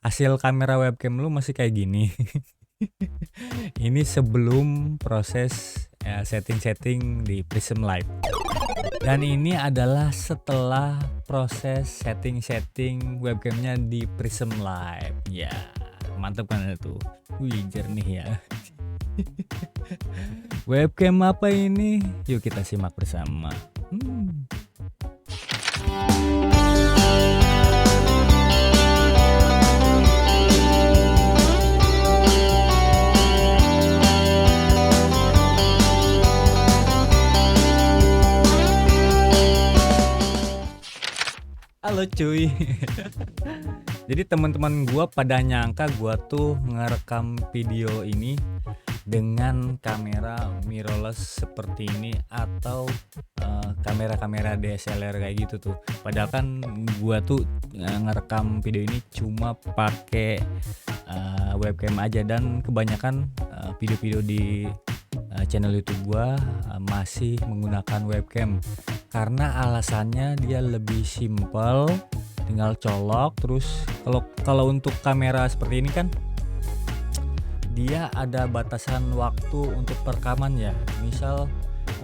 hasil kamera webcam lu masih kayak gini. Ini sebelum proses setting-setting di Prism Live. Dan ini adalah setelah proses setting-setting webcamnya di Prism Live. Ya, mantap kan itu. Wih, jernih ya. Webcam apa ini? Yuk kita simak bersama. Halo cuy. Jadi teman-teman gua pada nyangka gua tuh ngerekam video ini dengan kamera mirrorless seperti ini atau kamera-kamera DSLR kayak gitu tuh. Padahal kan gua tuh ngerekam video ini cuma pakai webcam aja, dan kebanyakan video-video di channel YouTube gua masih menggunakan webcam karena alasannya dia lebih simpel, tinggal colok. Terus kalau untuk kamera seperti ini kan dia ada batasan waktu untuk perekaman ya. Misal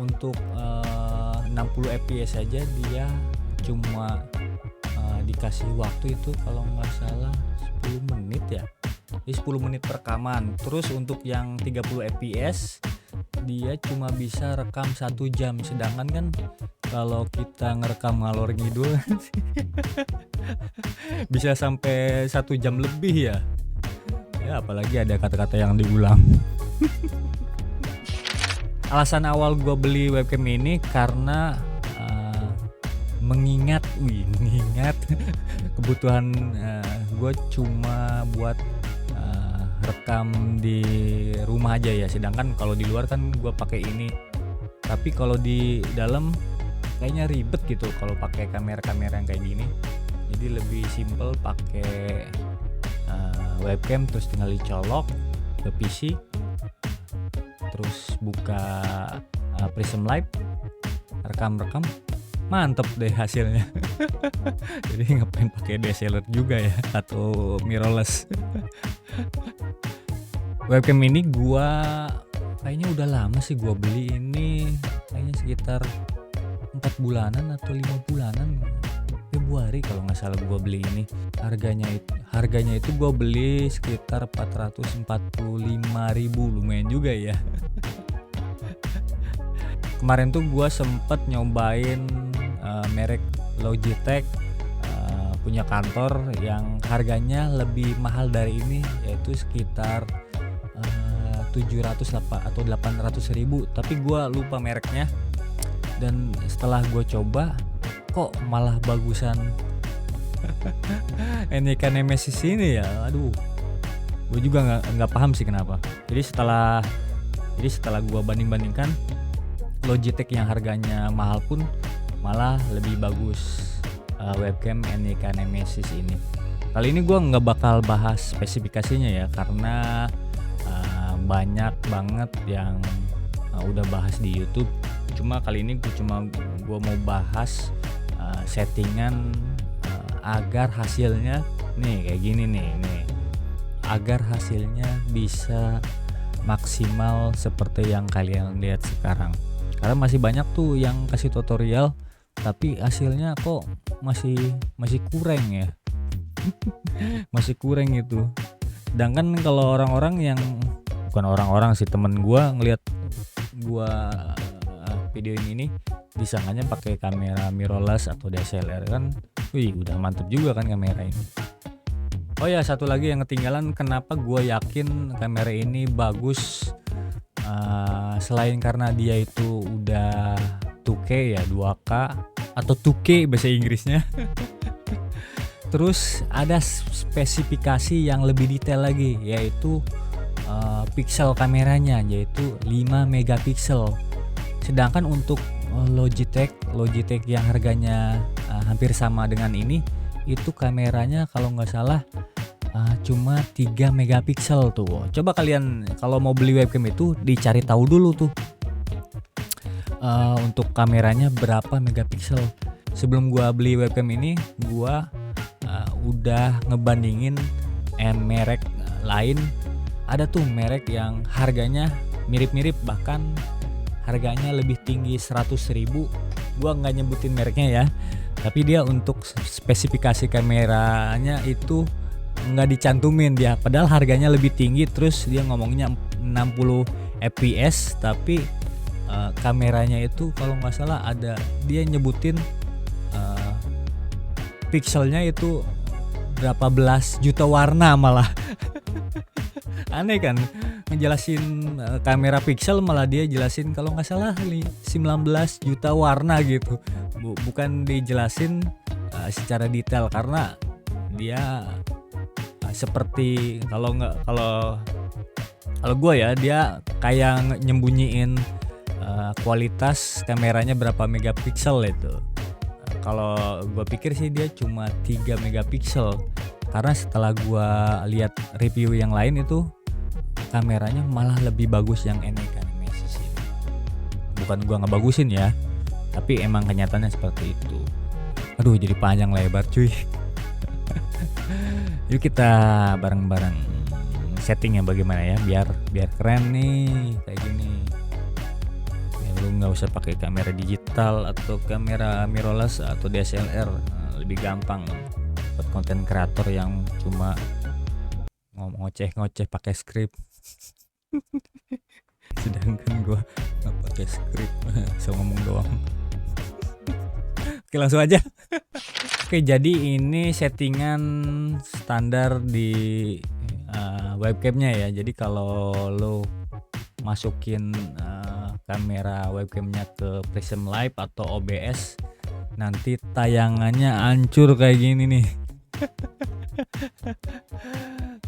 untuk 60 fps aja dia cuma dikasih waktu itu kalau nggak salah 10 menit ya. Jadi 10 menit perekaman. Terus untuk yang 30 fps dia cuma bisa rekam 1 jam, sedangkan kan kalau kita ngerekam ngalor ngidul bisa sampai 1 jam lebih ya. Ya apalagi ada kata-kata yang diulang. Alasan awal gue beli webcam ini karena mengingat kebutuhan gue cuma buat rekam di rumah aja ya, sedangkan kalau di luar kan gue pakai ini. Tapi kalau di dalam kayaknya ribet gitu kalau pakai kamera-kamera yang kayak gini. Jadi lebih simple pakai webcam, terus tinggal dicolok ke PC, terus buka Prism Live, rekam, mantep deh hasilnya. Jadi ngapain pakai DSLR juga ya, atau mirrorless. Webcam ini gua kayaknya udah lama sih gua beli ini, kayaknya sekitar 4 bulanan atau 5 bulanan, Februari kalau nggak salah gua beli ini. Harganya itu gua beli sekitar 445.000, lumayan juga ya. Kemarin tuh gua sempet nyobain merek Logitech punya kantor yang harganya lebih mahal dari ini, yaitu sekitar 700 atau 800.000, tapi gua lupa mereknya. Dan setelah gue coba, kok malah bagusan NIK Nemesis ini ya. Aduh, gue juga nggak paham sih kenapa. Jadi setelah gue bandingkan, Logitech yang harganya mahal pun malah lebih bagus webcam NIK Nemesis ini. Kali ini gue nggak bakal bahas spesifikasinya ya, karena banyak banget yang udah bahas di YouTube. Cuma kali ini gue mau bahas settingan agar hasilnya nih kayak gini nih, agar hasilnya bisa maksimal seperti yang kalian lihat sekarang. Karena masih banyak tuh yang kasih tutorial tapi hasilnya kok masih kurang ya. Masih kurang gitu. Sedangkan kalau orang-orang yang bukan orang-orang sih, temen gua ngelihat gua video ini disangkanya pakai kamera mirrorless atau DSLR kan. Wih, udah mantep juga kan kamera ini. Oh ya, satu lagi yang ketinggalan, kenapa gua yakin kamera ini bagus, selain karena dia itu udah 2K ya, 2K atau 2K bahasa Inggrisnya. Terus ada spesifikasi yang lebih detail lagi, yaitu pixel kameranya, yaitu 5 megapiksel. Sedangkan untuk Logitech yang harganya hampir sama dengan ini, itu kameranya kalau nggak salah cuma 3 megapiksel tuh. Coba kalian kalau mau beli webcam itu dicari tahu dulu tuh untuk kameranya berapa megapiksel. Sebelum gua beli webcam ini, gua udah ngebandingin and merek lain. Ada tuh merek yang harganya mirip-mirip, bahkan harganya lebih tinggi 100.000. Gua nggak nyebutin mereknya ya, tapi dia untuk spesifikasi kameranya itu nggak dicantumin dia, padahal harganya lebih tinggi. Terus dia ngomongnya 60 fps, tapi kameranya itu kalau nggak salah ada dia nyebutin pixelnya itu berapa belas juta warna malah. Aneh kan, ngejelasin kamera pixel malah dia jelasin kalau nggak salah 19 juta warna gitu. Bukan dijelasin secara detail, karena dia seperti kalau gue ya, dia kayak nyembunyiin kualitas kameranya berapa megapiksel itu. Kalau gue pikir sih dia cuma 3 megapiksel, karena setelah gue lihat review yang lain itu kameranya malah lebih bagus yang Nikon Nemesis ini. Bukan gue ngebagusin ya, tapi emang kenyataannya seperti itu. Aduh, jadi panjang lebar cuy. Yuk kita bareng-bareng settingnya bagaimana ya, biar keren nih kayak gini. Ya, lu nggak usah pakai kamera digital atau kamera mirrorless atau DSLR, lebih gampang buat konten kreator yang cuma ngoceh pakai script. Sedangkan gua nggak pakai script, so ngomong doang. Oke, langsung aja. Oke, jadi ini settingan standar di webcamnya ya. Jadi kalau lo masukin kamera webcamnya ke Prism Live atau OBS, nanti tayangannya hancur kayak gini nih.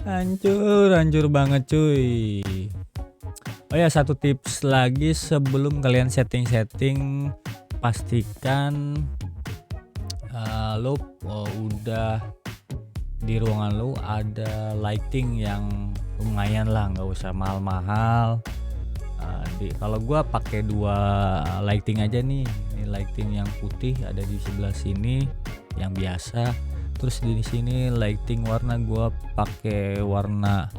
hancur banget cuy. Oh ya, satu tips lagi sebelum kalian setting, pastikan lo udah di ruangan lo ada lighting yang lumayan lah, nggak usah mahal-mahal. Kalau gua pakai 2 lighting aja nih. Ini lighting yang putih ada di sebelah sini yang biasa. Terus di sini lighting warna gua pakai warna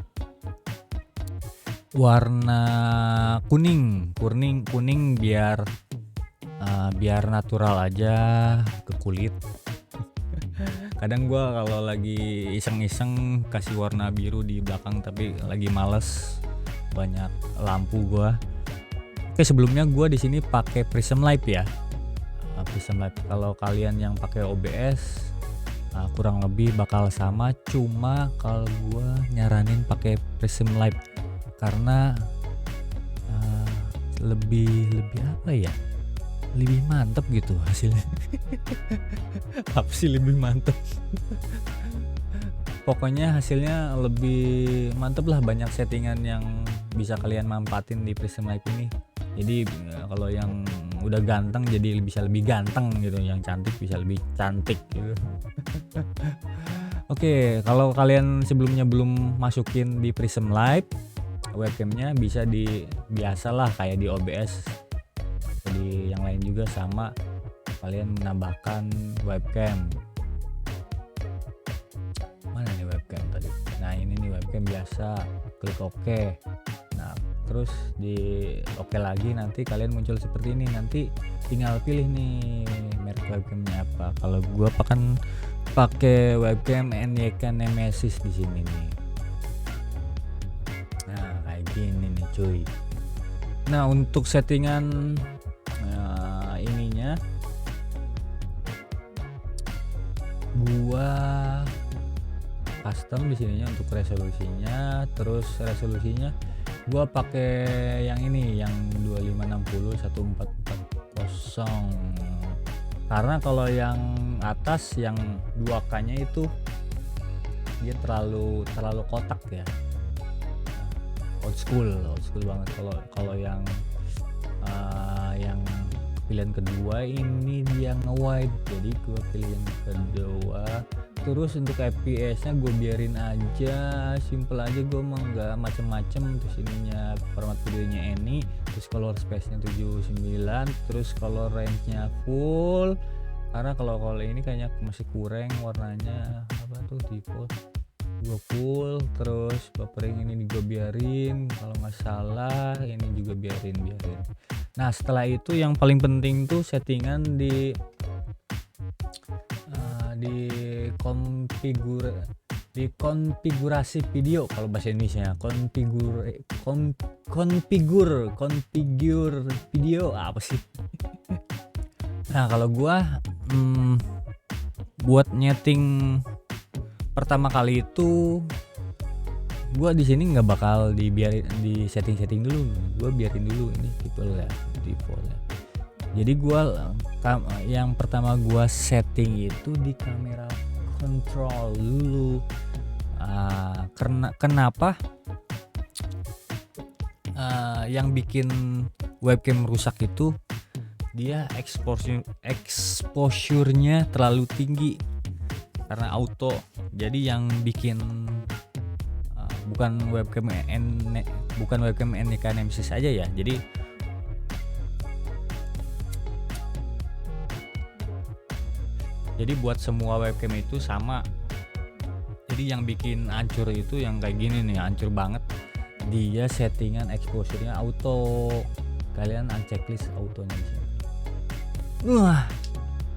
kuning biar natural aja ke kulit. Kadang gua kalau lagi iseng-iseng kasih warna biru di belakang, tapi lagi males, banyak lampu gua. Oke, sebelumnya gua di sini pakai Prism Live ya. Prism Live, kalau kalian yang pakai OBS kurang lebih bakal sama, cuma kalau gua nyaranin pakai Prism Live karena lebih apa ya, lebih mantep gitu hasilnya. Apa sih lebih mantep? Pokoknya hasilnya lebih mantep lah, banyak settingan yang bisa kalian manfaatin di Prism Live ini. Jadi kalau yang udah ganteng jadi bisa lebih ganteng gitu, yang cantik bisa lebih cantik gitu. Oke, kalau kalian sebelumnya belum masukin di Prism Live webcamnya, bisa biasalah kayak di OBS, di yang lain juga sama, kalian menambahkan webcam. Mana nih webcam tadi? Nah, ini nih webcam biasa, klik OK. Nah, terus di OK lagi, nanti kalian muncul seperti ini. Nanti tinggal pilih nih merek webcamnya apa. Kalau gua pakai webcam Nikon Nemesis di sini nih. Nah, kayak gini nih cuy. Nah, untuk settingan ininya gua custom di sininya untuk resolusinya. Terus resolusinya gua pakai yang ini, yang 2560 1440. Karena kalau yang atas yang 2K-nya itu dia terlalu kotak ya. Old school banget. Kalau yang pilihan kedua ini dia nge-wide, jadi gue pilih yang kedua. Terus untuk fps nya gue biarin aja, simple aja, gue mah nggak macem-macem. Terus ininya format videonya ini, terus color space nya 79, terus color range nya full, karena kalau ini kayaknya masih kurang warnanya, apa tuh default gue full, terus buffering ini gue biarin, kalau nggak salah ini juga biarin. Nah setelah itu yang paling penting tuh settingan di konfigurasi video, kalau bahasa Indonesia konfigur video apa sih. Nah kalau gua buat nyeting pertama kali itu, gua di sini nggak bakal dibiarin di setting dulu, gua biarin dulu ini default ya. Jadi gua yang pertama gua setting itu di kamera control dulu. Kenapa yang bikin webcam rusak itu dia exposure-nya terlalu tinggi karena auto. Jadi yang bikin bukan webcam Nikon M6 aja ya. Jadi buat semua webcam itu sama. Jadi yang bikin hancur itu yang kayak gini nih, hancur banget. Dia settingan exposure-nya auto. Kalian unchecklist autonya di sini. Wah,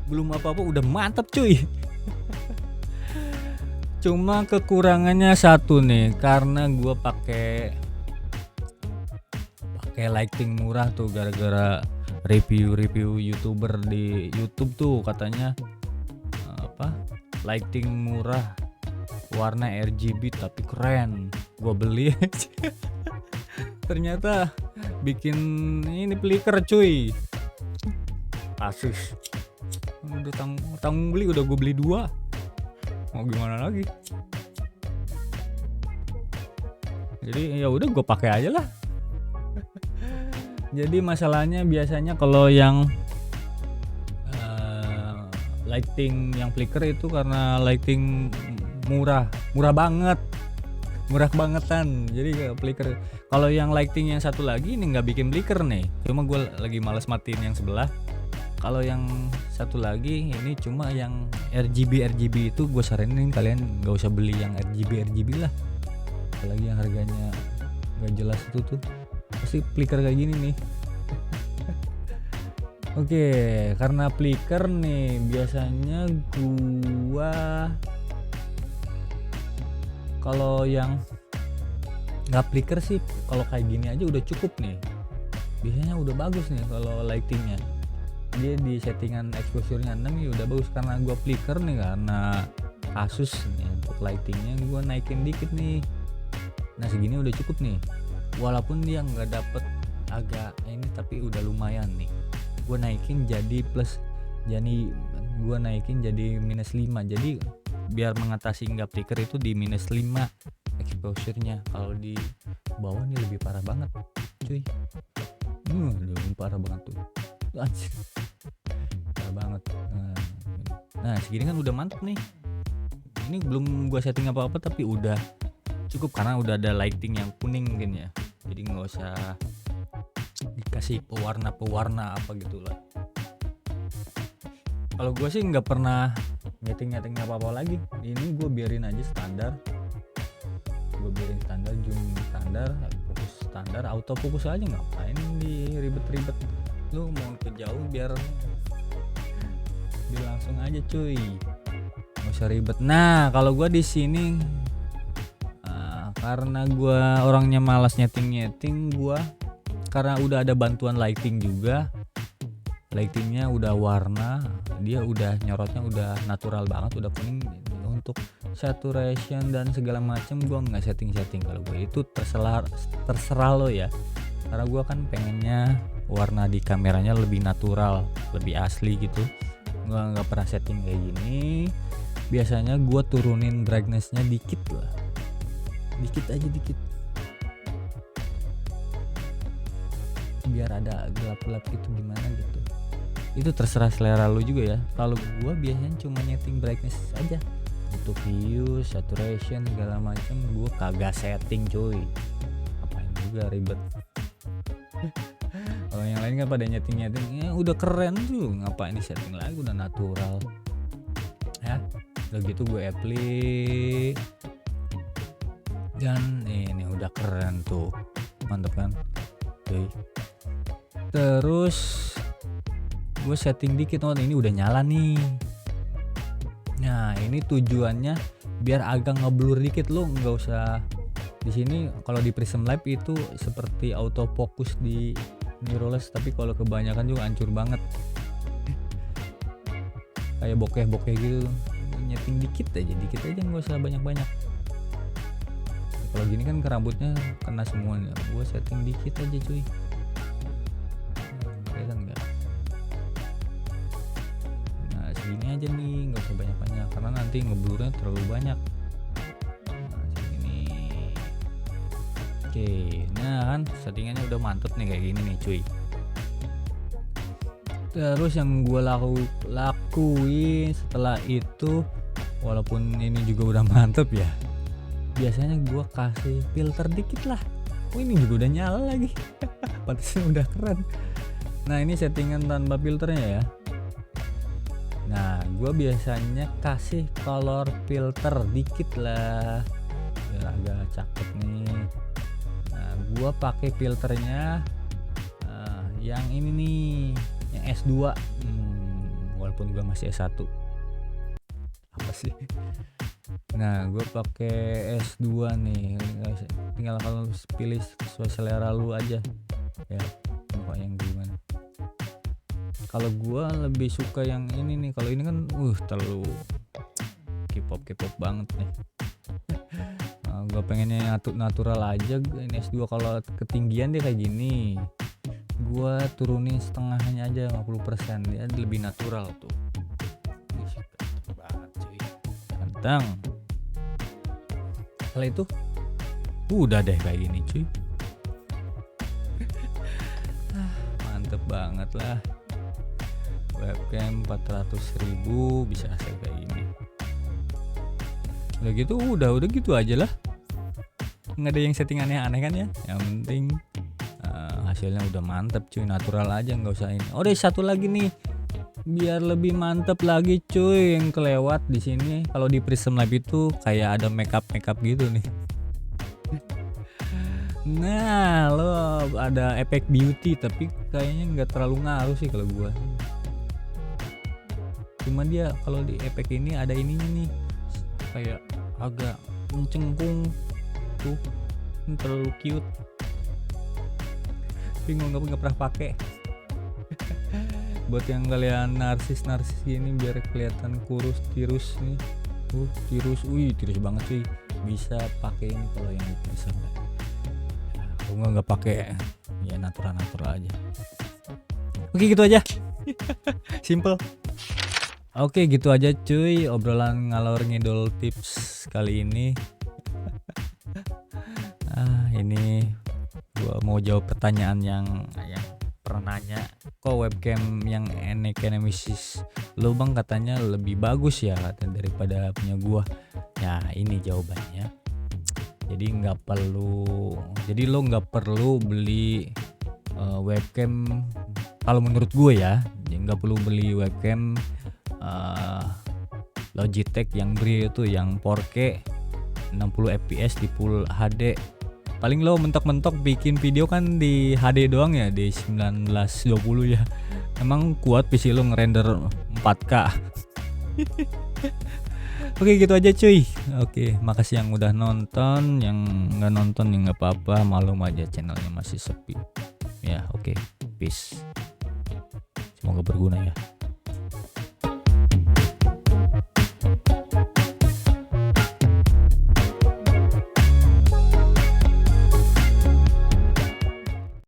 belum apa-apa udah mantap cuy. Cuma kekurangannya satu nih, karena gua pakai lighting murah tuh, gara-gara review YouTuber di YouTube tuh katanya lighting murah warna RGB tapi keren. Gua beli aja. Ternyata bikin ini flicker cuy. Asus. Udah tanggung beli, udah gue beli 2. Mau gimana lagi? Jadi ya udah gue pakai aja lah. Jadi masalahnya biasanya kalau yang lighting yang flicker itu karena lighting murah bangetan. Jadi kayak flicker. Kalau yang lighting yang satu lagi ini nggak bikin flicker nih. Cuma gue lagi males matiin yang sebelah. Kalau yang satu lagi ini cuma yang RGB itu gue saranin kalian nggak usah beli yang RGB lah. Apalagi yang harganya nggak jelas itu tuh pasti flicker kayak gini nih. Oke, karena flicker nih biasanya gua kalau yang nggak flicker sih, kalau kayak gini aja udah cukup nih. Biasanya udah bagus nih kalau lightingnya. Dia di settingan exposure-nya 6 ya udah bagus. Karena gua flicker nih karena Asus nih, untuk lightingnya gua naikin dikit nih. Nah segini udah cukup nih. Walaupun dia nggak dapet agak ini tapi udah lumayan nih. Gue naikin jadi plus, jadi gue naikin jadi -5. Jadi biar mengatasi nggak flicker itu di -5 exposure-nya. Kalau di bawah nih lebih parah banget cuy. Lebih parah banget tuh. Parah banget. Nah segini kan udah mantap nih. Ini belum gue setting apa-apa tapi udah cukup karena udah ada lighting yang kuning mungkin ya. Jadi nggak usah dikasih pewarna apa gitulah. Kalau gue sih nggak pernah nyeting apa lagi. Ini gue biarin aja standar. Gue biarin standar, zoom standar, fokus standar, autofokus aja. Ngapain di ribet-ribet? Lu mau ke jauh biar langsung aja cuy. Nggak usah ribet. Nah kalau gue di sini karena gue orangnya malas nyeting, gue karena udah ada bantuan lighting juga, lightingnya udah warna, dia udah nyorotnya udah natural banget, udah kuning. Untuk saturation dan segala macam gue nggak setting. Kalau gue itu terserah lo ya, karena gue kan pengennya warna di kameranya lebih natural, lebih asli gitu. Gue nggak pernah setting kayak gini. Biasanya gue turunin brightnessnya dikit lah, dikit biar ada gelap-gelap gitu, gimana gitu. Itu terserah selera lu juga ya. Kalau gua biasanya cuma nyeting brightness aja. Untuk view, saturation segala macam gua kagak setting cuy. Apain juga ribet. Kalau yang lain kan pada nyeting ya udah keren tuh, ngapain di setting lagi, udah natural. Ya, udah gitu gue apply Dan ini udah keren tuh, mantep kan cuy. Terus gue setting dikit, ini udah nyala nih. Nah ini tujuannya biar agak ngeblur dikit, lo nggak usah di sini. Kalau di Prism Lab itu seperti autofocus di mirrorless, tapi kalau kebanyakan juga hancur banget, kayak bokeh gitu. Nyeting dikit aja, nggak usah banyak. Kalau gini kan ke rambutnya kena semuanya, gue setting dikit aja cuy. Kelihatan nggak? Nah segini aja nih, nggak usah banyak karena nanti ngeblurnya terlalu banyak. Nah segini. Oke, nah kan settingannya udah mantep nih kayak gini nih cuy. Terus yang gue lakuin setelah itu, walaupun ini juga udah mantep ya, biasanya gue kasih filter dikit lah. Ini juga udah nyala lagi. Pantasnya udah keren. Nah ini settingan tanpa filternya ya. Nah gue biasanya kasih color filter dikit lah biar agak cakep nih. Nah gue pakai filternya yang ini nih, yang S2, walaupun gue masih S1. Apa sih? Nah gue pakai S2 nih, tinggal kalau pilih sesuai selera lu aja ya, mau yang gimana. Kalau gue lebih suka yang ini nih. Kalau ini kan terlalu K-pop banget nih. Gue pengennya natural aja. Ini S2 kalau ketinggian dia kayak gini, gue turunin setengahnya aja, 50%, dia lebih natural tuh. Banget cuy, ganteng. Kalau itu udah deh kayak gini cuy. Mantep banget lah. Webcam 400.000 bisa hasil kayak gini. Udah gitu aja lah. Nggak ada yang setting aneh-aneh kan ya. Yang penting hasilnya udah mantep cuy, natural aja, nggak usah ini. Udah satu lagi nih, biar lebih mantep lagi cuy, yang kelewat di sini. Kalau di Prism Lab itu kayak ada makeup gitu nih. Nah lo ada efek beauty, tapi kayaknya nggak terlalu ngaruh sih kalau gua. Cuma dia kalau di efek ini ada ininya nih, kayak agak mencengkung tuh, terlalu cute. Bingung, nggak pernah pakai. Buat yang kalian narsis ini biar kelihatan kurus tirus nih. Tirus banget sih. Bisa pakai ini kalau yang bisa enggak. Aku nggak pakai ya, natural aja. Oke gitu aja. Simple. Oke gitu aja cuy, obrolan ngalor ngidul tips kali ini. Ini gua mau jawab pertanyaan yang pernah nanya, kok webcam yang Nemesis lo bang katanya lebih bagus ya daripada punya gua. Ya ini jawabannya. Jadi lo nggak perlu beli webcam. Kalau menurut gue ya, nggak perlu beli webcam Logitech yang Brio itu yang 4K 60 fps di Full HD. Paling lo mentok-mentok bikin video kan di HD doang ya, di 1920 ya. Emang kuat PC lo ngerender 4K. Oke gitu aja cuy. Oke, makasih yang udah nonton. Yang nggak nonton ya nggak apa-apa, malum aja channelnya masih sepi. Ya oke, peace. Semoga berguna ya.